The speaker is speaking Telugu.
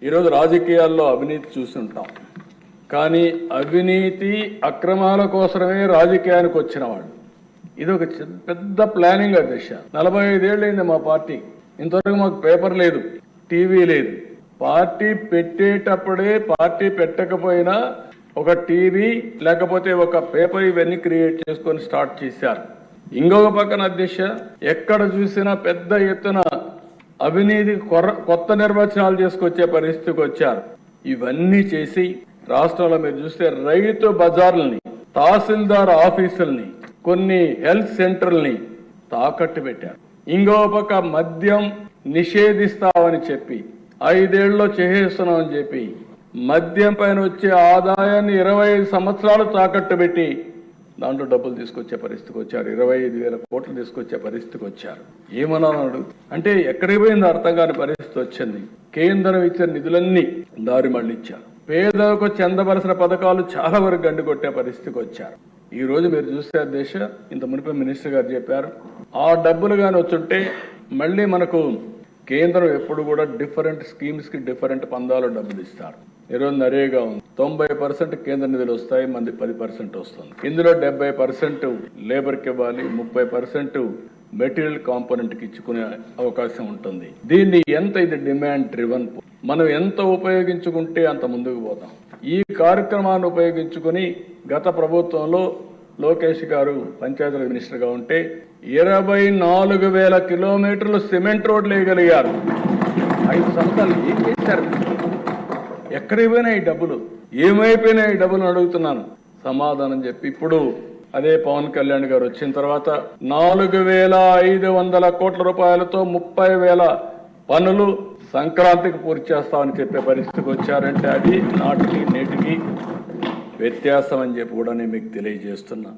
ఈరోజు రాజకీయాల్లో అవినీతి చూస్తుంటాం, కానీ అవినీతి అక్రమాల కోసమే రాజకీయానికి వచ్చిన వాళ్ళు. ఇది ఒక పెద్ద ప్లానింగ్ అధ్యక్ష. 45 ఏళ్ళైంది మా పార్టీ. ఇంతవరకు మాకు పేపర్ లేదు, టీవీ లేదు. పార్టీ పెట్టేటప్పుడే, పార్టీ పెట్టకపోయినా ఒక టీవీ లేకపోతే ఒక పేపర్ ఇవన్నీ క్రియేట్ చేసుకొని స్టార్ట్ చేశారు. ఇంకొక పక్కన అధ్యక్ష, ఎక్కడ చూసినా పెద్ద ఎత్తున అవినీతి కొత్త నిర్వచనాలు చేసుకొచ్చే పరిస్థితికి వచ్చారు. ఇవన్నీ చేసి రాష్ట్రంలో మీరు చూస్తే రైతు బజార్లని, తహసీల్దార్ ఆఫీసుల్ని, కొన్ని హెల్త్ సెంటర్లని తాకట్టు పెట్టారు. ఇంకో పక్క మద్యం నిషేధిస్తామని చెప్పి 5 ఏళ్లలో చేసేస్తున్నామని చెప్పి మద్యం పైన వచ్చే ఆదాయాన్ని 25 సంవత్సరాలు తాకట్టు పెట్టి దాంట్లో డబ్బులు తీసుకొచ్చే పరిస్థితికి వచ్చారు. 25,000 కోట్లు తీసుకొచ్చే పరిస్థితికి వచ్చారు. ఏమన్నాడు అంటే ఎక్కడికి పోయిందో అర్థం కాని పరిస్థితి వచ్చింది. కేంద్రం ఇచ్చిన నిధులన్నీ దారి మళ్ళించారు. పేదలకు చెందవలసిన పథకాలు చాలా వరకు గండి కొట్టే పరిస్థితికి వచ్చారు. ఈ రోజు మీరు చూస్తే దేశ ఇంత మునిపి మినిస్టర్ గారు చెప్పారు, ఆ డబ్బులు కానీ వచ్చుంటే మళ్ళీ మనకు కేంద్రం ఎప్పుడు కూడా డిఫరెంట్ స్కీమ్స్ కి డిఫరెంట్ పందాలు డబ్బులు ఇస్తారు. ఈరోజు నరేగా ఉంది, 90% కేంద్ర నిధులు వస్తాయి, మంది 10% వస్తుంది. ఇందులో 70% లేబర్కి ఇవ్వాలి, 30% మెటీరియల్ కాంపోనెంట్ కి ఇచ్చుకునే అవకాశం ఉంటుంది. దీన్ని ఎంత ఇది డిమాండ్ డ్రివన్, మనం ఎంత ఉపయోగించుకుంటే అంత ముందుకు పోతాం. ఈ కార్యక్రమాన్ని ఉపయోగించుకుని గత ప్రభుత్వంలో లోకేష్ గారు పంచాయతీరాజ్ మినిస్టర్గా ఉంటే 24,000 కిలోమీటర్లు సిమెంట్ రోడ్లు వేయగలిగారు. 5 సంవత్సరాలు ఏం చేశారు? ఎక్కడికి పోయినా ఈ డబ్బులు, ఏమైపోయినా ఈ డబ్బులు అడుగుతున్నాను సమాధానం చెప్పి. ఇప్పుడు అదే పవన్ కళ్యాణ్ గారు వచ్చిన తర్వాత 4,500 కోట్ల రూపాయలతో 30,000 పనులు సంక్రాంతికి పూర్తి చేస్తామని చెప్పే పరిస్థితికి వచ్చారంటే అది నాటికి నేటికి వ్యత్యాసం అని చెప్పి కూడా నేను మీకు తెలియజేస్తున్నా.